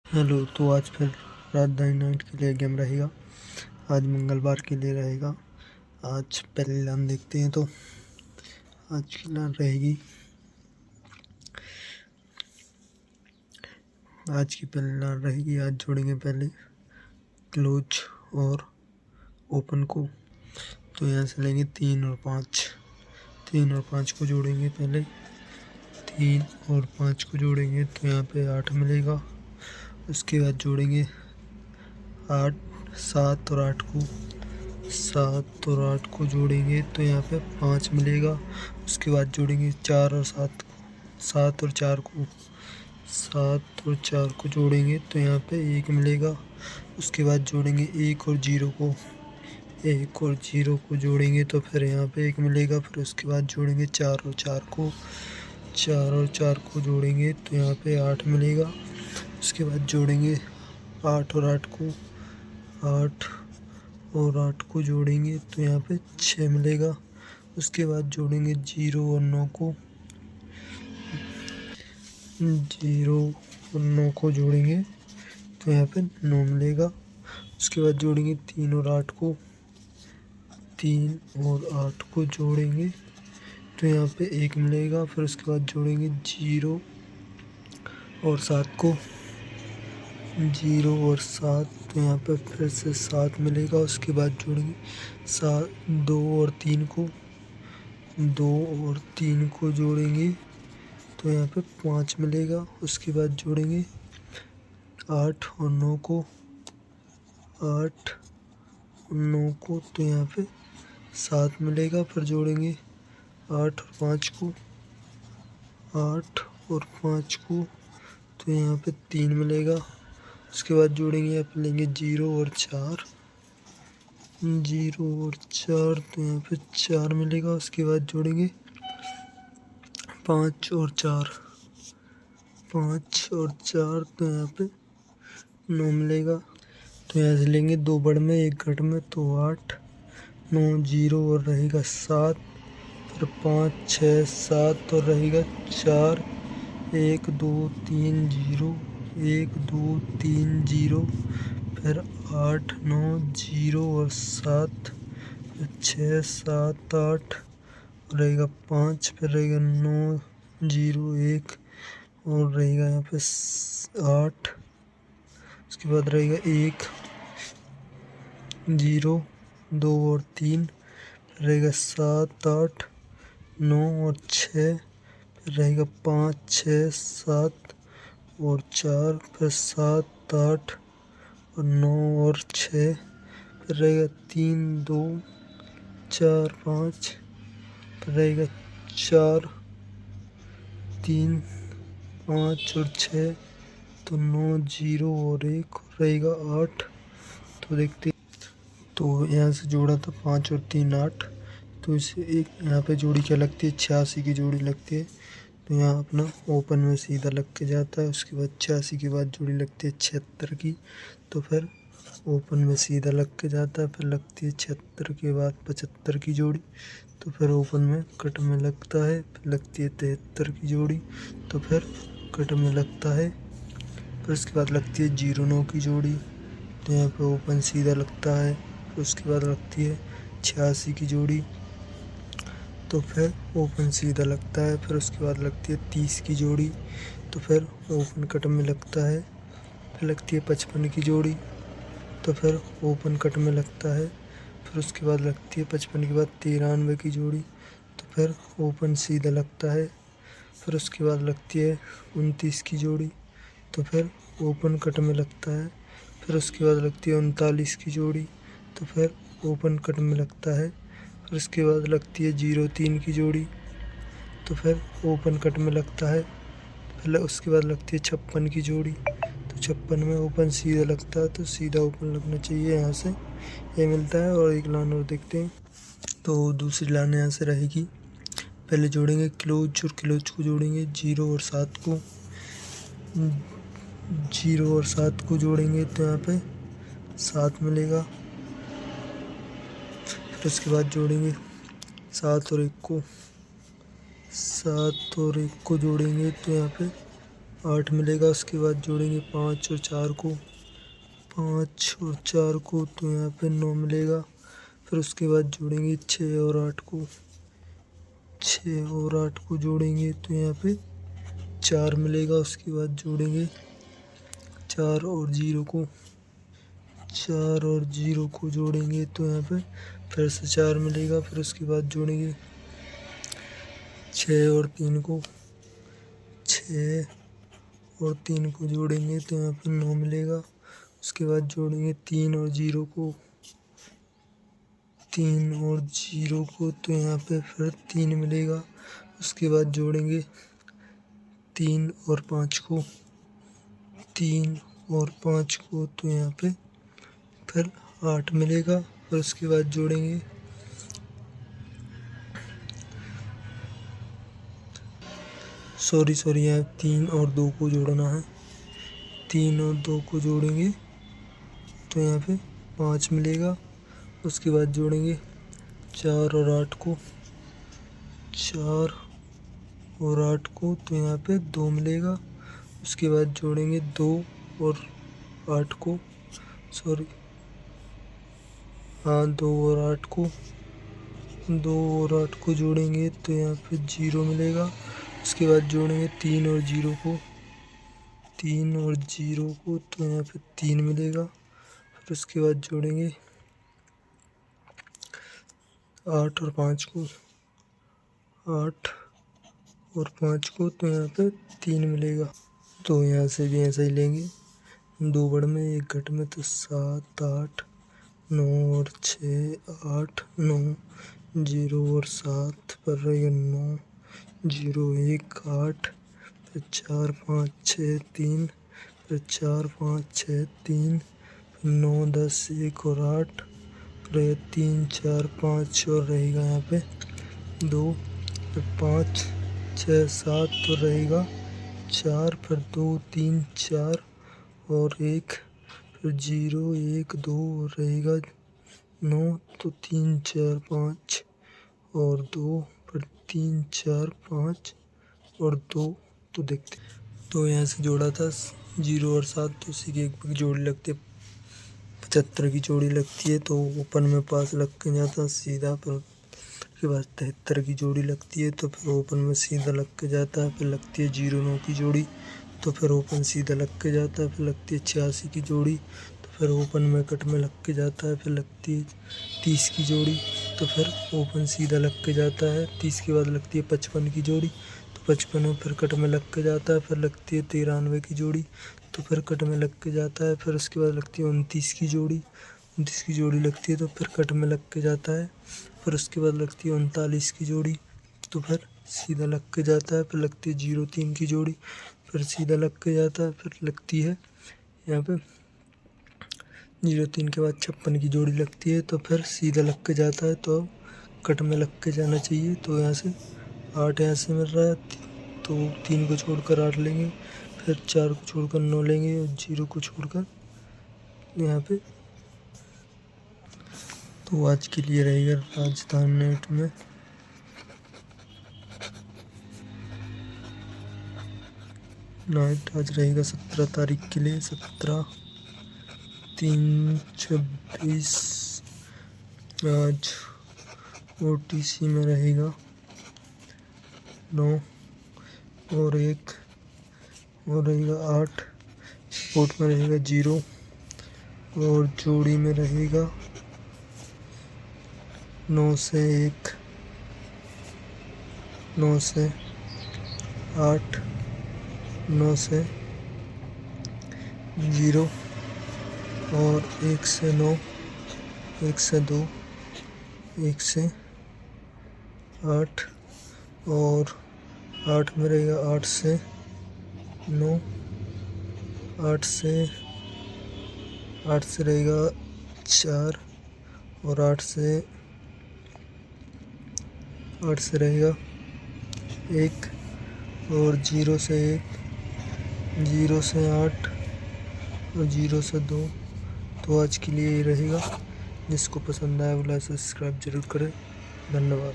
Hello. तो आज फिर रात 9 के लिए गेम रहेगा। आज मंगलवार के लिए रहेगा। आज पहली लाइन देखते हैं। तो आज की लाइन रहेगी, आज की पहली लाइन रहेगी। आज जोड़ेंगे पहले क्लोज और ओपन को। तो यहाँ से लेंगे 3 और 5। 3 और 5 को जोड़ेंगे पहले। 3 और 5 को जोड़ेंगे तो यहाँ पे 8 मिलेगा। उसके बाद जोड़ेंगे 8, 7 और 8 को। 7 और 8 को जोड़ेंगे तो यहाँ पे 5 मिलेगा। उसके बाद जोड़ेंगे 4 और 7 को। 7 और 4 को 7 और 4 को जोड़ेंगे तो यहाँ पे 1 मिलेगा। उसके बाद जोड़ेंगे 1 और 0 को। 1 और 0 को जोड़ेंगे तो फिर यहाँ पे 1 मिलेगा। फिर उसके बाद जोड़ेंगे 4 और 4 को। 4 और 4 को जोड़ेंगे तो यहाँ पे 8 मिलेगा। उसके बाद जोड़ेंगे 8 और 8 को। 8 और 8 को जोड़ेंगे तो यहाँ पे 6 मिलेगा। उसके बाद जोड़ेंगे 0 और 9 को। 0 और 9 को जोड़ेंगे तो यहाँ पे 9 मिलेगा। उसके बाद जोड़ेंगे 3 और 8 को। 3 और 8 को जोड़ेंगे तो यहाँ पे 1 मिलेगा। फिर उसके बाद जोड़ेंगे 0 और 7 को। 0 और 7 तो यहाँ पे फिर से 7 मिलेगा। उसके बाद जोड़ेंगे 2 और 3 को। 2 और 3 को जोड़ेंगे तो यहाँ पे 5 मिलेगा। उसके बाद जोड़ेंगे 8 और 9 को। 8 और 9 को तो यहाँ पे 7 मिलेगा। फिर जोड़ेंगे 8 और 5 को। 8 और 5 को तो यहाँ पे 3 मिलेगा। उसके बाद जोड़ेंगे, यहाँ पे लेंगे 0 और 4। 0 और 4 तो यहाँ पे 4 मिलेगा। उसके बाद जोड़ेंगे 5 और 4। 5 और 4 तो यहाँ पे 9 मिलेगा। तो यहाँ से लेंगे 2 बढ़ में 1 घट में तो 8, 9, 0 और रहेगा 7। फिर 5, 6, 7 और रहेगा 4, 1, 2, 3, 0, 1, 2, 3, 0। फिर 8, 9, 0 और 7। फिर 6, 7, 8 रहेगा 5। फिर रहेगा 9, 0, 1 और रहेगा यहाँ पे 8। उसके बाद रहेगा 1, 0, 2 और 3। फिर रहेगा 7, 8, 9 और 6। फिर रहेगा 5, 6, 7 और 4। फिर 7, 8 और 9 और 6। फिर रहेगा 3, 2, 4, 5। फिर रहेगा 4, 3, 5 और 6 तो 9, 0 और 1 रहेगा 8। तो देखते, तो यहाँ से जोड़ा था 5 और 3, 8। तो इसे एक यहाँ पे जोड़ी क्या लगती है, 86 की जोड़ी लगती है। तो यहाँ अपना ओपन में सीधा लग के जाता है। उसके बाद 86 के बाद जोड़ी लगती है 76 की। तो फिर ओपन में सीधा लग के जाता है। फिर लगती है 76 के बाद 75 की जोड़ी। तो फिर ओपन में कट में लगता है। फिर लगती है 73 की जोड़ी। तो फिर कट में लगता है। फिर उसके बाद लगती है 09 की जोड़ी। तो यहाँ पे ओपन सीधा लगता है। फिर उसके बाद लगती है 86 की जोड़ी। तो फिर ओपन सीधा लगता है। फिर उसके बाद लगती है 30 की जोड़ी। तो फिर ओपन कट में लगता है। फिर लगती है 55 की जोड़ी। तो फिर ओपन कट में लगता है। फिर उसके बाद लगती है 55 के बाद 93 की जोड़ी। तो फिर ओपन सीधा लगता है। फिर उसके बाद लगती है 29 की जोड़ी। तो फिर ओपन कट में लगता है। फिर उसके बाद लगती है 39 की जोड़ी। तो फिर ओपन कट में लगता है। फिर उसके बाद लगती है 03 की जोड़ी। तो फिर ओपन कट में लगता है। फिर उसके बाद लगती है 56 की जोड़ी। तो 56 में ओपन सीधा लगता है। तो सीधा ओपन लगना चाहिए। यहाँ से ये मिलता है। और एक लाइन और देखते हैं। तो दूसरी लाइन यहाँ से रहेगी, पहले जोड़ेंगे क्लोज और क्लोज को जोड़ेंगे 0 और 7 को। 0 और 7 को जोड़ेंगे तो यहाँ पे 7 मिलेगा। फिर उसके बाद जोड़ेंगे 7 और 1 को। 7 और 1 को जोड़ेंगे तो यहाँ पे 8 मिलेगा। उसके बाद जोड़ेंगे 5 और 4 को, 5 और 4 को तो यहाँ पे 9 मिलेगा। फिर उसके बाद जोड़ेंगे 6 और 8 को, 6 और 8 को जोड़ेंगे तो यहाँ पे 4 मिलेगा। उसके बाद जोड़ेंगे 4 और 0 को, 4 और 0 को जोड़ेंगे तो यहाँ पे फिर से 4 मिलेगा। फिर उसके बाद जोड़ेंगे 6 और 3 को, 6 और 3 को जोड़ेंगे तो यहाँ पे 9 मिलेगा। उसके बाद जोड़ेंगे 3 और 0 को, 3 और 0 को तो यहाँ पे फिर 3 मिलेगा। उसके बाद जोड़ेंगे 3 और 5 को, 3 और 5 को तो यहाँ पे फिर 8 मिलेगा। फिर उसके बाद जोड़ेंगे यहाँ 3 और 2 को जोड़ना है, 3 और 2 को जोड़ेंगे तो यहाँ पे 5 मिलेगा। उसके बाद जोड़ेंगे 4 और 8 को, 4 और 8 को तो यहाँ पे 2 मिलेगा। उसके बाद जोड़ेंगे 2 और 8 को, 2 और 8 को, 2 और 8 को जोड़ेंगे तो यहाँ पे 0 मिलेगा। उसके बाद जोड़ेंगे 3 और 0 को, 3 और 0 को तो यहाँ पे 3 मिलेगा। फिर उसके बाद जोड़ेंगे 8 और 5 को, 8 और 5 को तो यहाँ पे 3 मिलेगा। तो यहाँ से भी ऐसा ही लेंगे, 2 बढ़ में 1 घट में तो 7 8 9 और 6 8 9, 0 और 7 पर रहेगा 9, 0 1 8, फिर 4 5 6 3, फिर 4 5 6 3, 9 10 1 और 8 रहेगा 3 4 5 और रहेगा यहाँ पे 2, फिर 5 6 7 तो रहेगा 4, फिर 2 3 4 और 1, फिर 0 1 2 और रहेगा 9 तो 3 4 5 और 2, फिर 3 4 5 और 2 तो देखते। तो यहाँ से जोड़ा था 0 और 7 तो उसी की एक जोड़ी लगती है, 75 की जोड़ी लगती है। तो ओपन में पास लग के जाता सीधा, फिर उसके बाद 73 की जोड़ी लगती है तो फिर ओपन में सीधा लग के जाता है। फिर लगती है 0 9 की जोड़ी तो फिर ओपन सीधा लग के जाता है। फिर लगती है 86 की जोड़ी तो फिर ओपन में कट में लग के जाता है। फिर लगती है 30 की जोड़ी तो फिर ओपन सीधा लग के जाता है। 30 के बाद लगती है 55 की जोड़ी तो 55 में फिर कट में लग के जाता है। फिर लगती है 93 की जोड़ी तो फिर कट में लग के जाता है। फिर उसके बाद लगती है 29 की जोड़ी, 29 की जोड़ी लगती है तो फिर कट में लग के जाता है। फिर उसके बाद लगती है 39 की जोड़ी तो फिर सीधा लग के जाता है। फिर लगती है 03 की जोड़ी, फिर सीधा लग के जाता है। फिर लगती है यहाँ पे 03 के बाद 56 की जोड़ी लगती है तो फिर सीधा लग के जाता है। तो कट में लग के जाना चाहिए। तो यहाँ से 8 यहाँ से मिल रहा है तो 3 को छोड़कर 8 लेंगे, फिर 4 को छोड़कर 9 लेंगे और 0 को छोड़कर यहाँ पे। तो आज के लिए रहेगा राजस्थान नेट में नाइट आज रहेगा 17 तारीख के लिए, 17/3/26 आज OTC में रहेगा 9 और 1 और रहेगा 8, स्पोर्ट में रहेगा 0 और जोड़ी में रहेगा 9 से 1, 9 से 8, 9 से 0 और 1 से 9, 1 से 2, 1 से 8 और 8 में रहेगा 8 से 9, 8 से रहेगा 4 और 8 से रहेगा 1 और 0 से 1, 0 से 8 और 0 से 2। तो आज के लिए ये रहेगा। जिसको पसंद आया वो लाइक सब्सक्राइब जरूर करें। धन्यवाद।